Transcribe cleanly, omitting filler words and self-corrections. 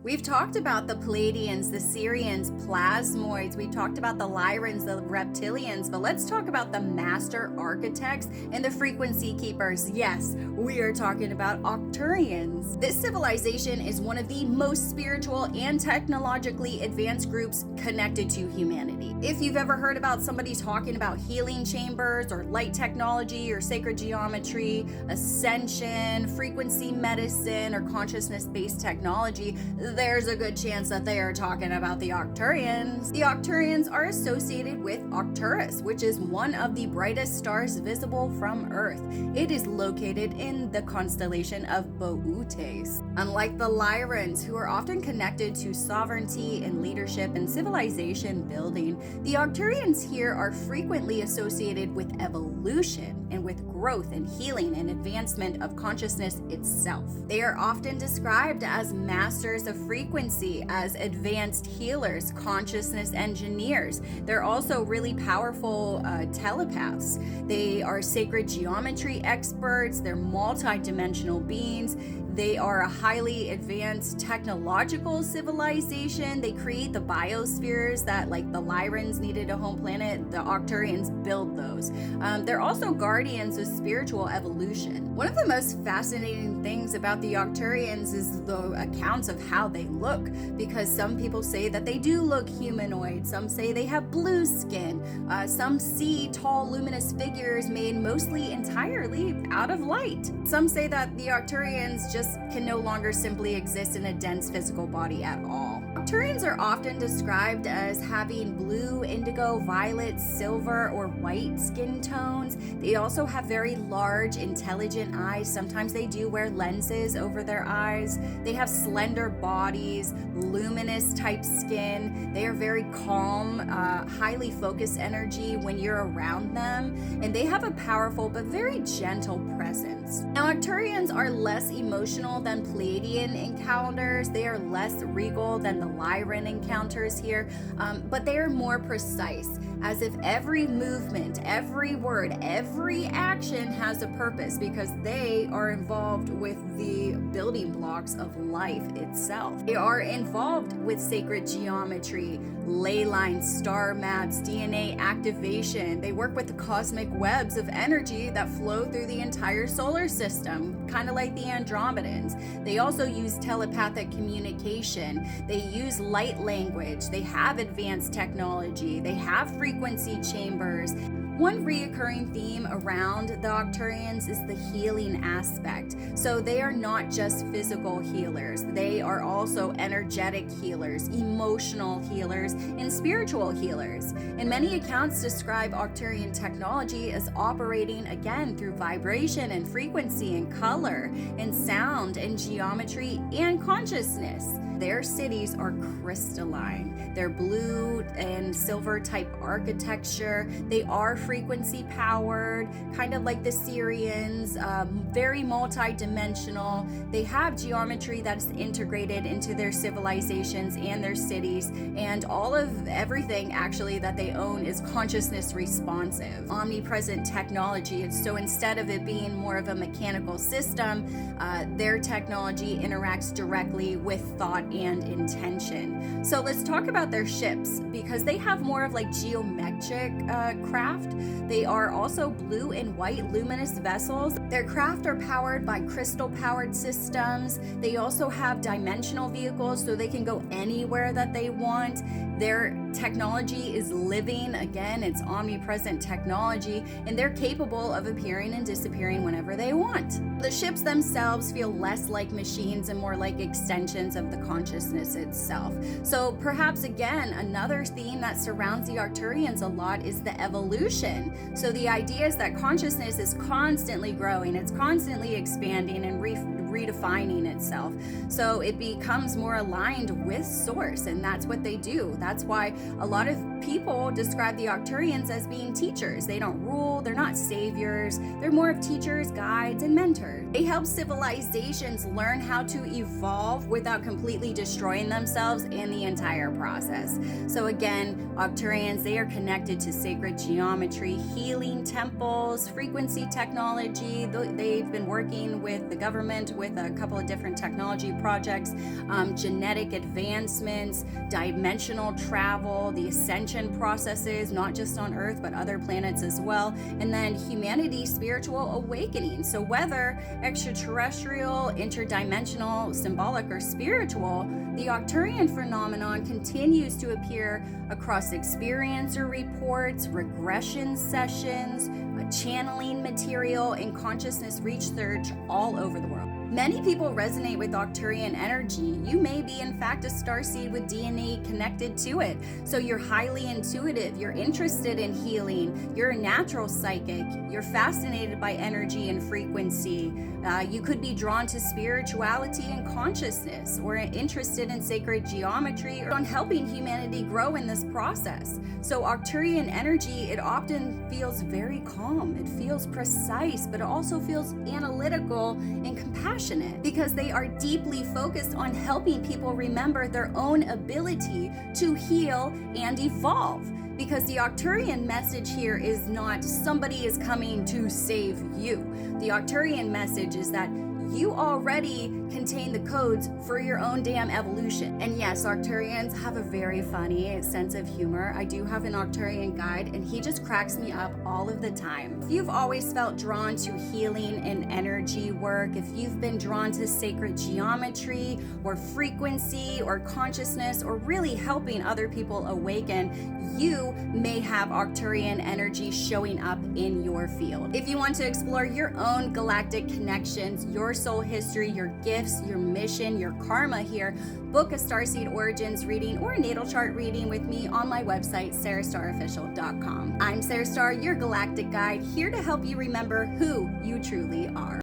We've talked about the Pleiadians, the Sirians, plasmoids. We talked about the Lyrans, the reptilians, but let's talk about the master architects and the frequency keepers. Yes, we are talking about Arcturians. This civilization is one of the most spiritual and technologically advanced groups connected to humanity. If you've ever heard about somebody talking about healing chambers or light technology or sacred geometry, ascension, frequency medicine, or consciousness-based technology, there's a good chance that they are talking about the Arcturians. The Arcturians are associated with Arcturus, which is one of the brightest stars visible from Earth. It is located in the constellation of Boötes. Unlike the Lyrans, who are often connected to sovereignty and leadership and civilization building, the Arcturians here are frequently associated with evolution and with growth and healing and advancement of consciousness itself. They are often described as masters of frequency, as advanced healers, consciousness engineers. They're also really powerful telepaths. They are sacred geometry experts. They're multi-dimensional beings. They are a highly advanced technological civilization. They create the biospheres that, like the Lyrans needed a home planet, the Arcturians build those. They're also guardians of spiritual evolution. One of the most fascinating things about the Arcturians is the accounts of how they look, because some people say that they do look humanoid. Some say they have blue skin. Some see tall, luminous figures made mostly entirely out of light. Some say that the Arcturians just can no longer simply exist in a dense physical body at all. Arcturians are often described as having blue, indigo, violet, silver, or white skin tones. They also have very large, intelligent eyes. Sometimes they do wear lenses over their eyes. They have slender bodies, luminous type skin. They are very calm, highly focused energy when you're around them. And they have a powerful but very gentle presence. Now, Arcturians are less emotional than Pleiadian encounters. They are less regal than the Lyran encounters here, but they are more precise, as if every movement, every word, every action has a purpose, because they are involved with the building blocks of life itself. They are involved with sacred geometry, ley lines, star maps, DNA activation. They work with the cosmic webs of energy that flow through the entire solar system, kind of like the Andromedans. They also use telepathic communication. They use light language. They have advanced technology. They have frequency chambers. One reoccurring theme around the Arcturians is the healing aspect. So they are not just physical healers. They are also energetic healers, emotional healers, and spiritual healers. And many accounts describe Arcturian technology as operating, again, through vibration and frequency and color and sound and geometry and consciousness. Their cities are crystalline. They're blue and silver type architecture. They are frequency powered, kind of like the Syrians, very multi-dimensional. They have geometry that is integrated into their civilizations and their cities, and all of everything actually that they own is consciousness responsive, omnipresent technology. And so instead of it being more of a mechanical system, their technology interacts directly with thought and intention. So let's talk about their ships, because they have more of like geometric craft. They are also blue and white luminous vessels. Their craft are powered by crystal powered systems. They also have dimensional vehicles, so they can go anywhere that they want. Their technology is living. Again, it's omnipresent technology, and they're capable of appearing and disappearing whenever they want. The ships themselves feel less like machines and more like extensions of the consciousness itself. So perhaps, again, another theme that surrounds the Arcturians a lot is the evolution. So the idea is that consciousness is constantly growing, it's constantly expanding and redefining itself. So it becomes more aligned with source, and that's what they do. That's why a lot of people describe the Arcturians as being teachers. They don't rule, they're not saviors, they're more of teachers, guides, and mentors. They help civilizations learn how to evolve without completely destroying themselves in the entire process. So again, Arcturians, they are connected to sacred geometry, healing temples, frequency technology. They've been working with the government, with a couple of different technology projects, genetic advancements, dimensional travel, the ascension processes, not just on Earth, but other planets as well, and then humanity's spiritual awakening. So whether extraterrestrial, interdimensional, symbolic, or spiritual, the Arcturian phenomenon continues to appear across experiencer reports, regression sessions, channeling material, and consciousness research all over the world. Many people resonate with Arcturian energy. You may be, in fact, a starseed with DNA connected to it. So you're highly intuitive, you're interested in healing, you're a natural psychic, you're fascinated by energy and frequency. You could be drawn to spirituality and consciousness, or interested in sacred geometry, or on helping humanity grow in this process. So Arcturian energy, it often feels very calm, it feels precise, but it also feels analytical and compassionate, because they are deeply focused on helping people remember their own ability to heal and evolve. Because the Arcturian message here is not somebody is coming to save you. The Arcturian message is that you already contain the codes for your own damn evolution. And yes, Arcturians have a very funny sense of humor. I do have an Arcturian guide, and he just cracks me up all of the time. If you've always felt drawn to healing and energy work, if you've been drawn to sacred geometry or frequency or consciousness, or really helping other people awaken, you may have Arcturian energy showing up in your field. If you want to explore your own galactic connections, your soul history, your gifts, your mission, your karma here, book a Starseed Origins reading or a natal chart reading with me on my website, sarahstarofficial.com. I'm Sarah Star, your galactic guide, here to help you remember who you truly are.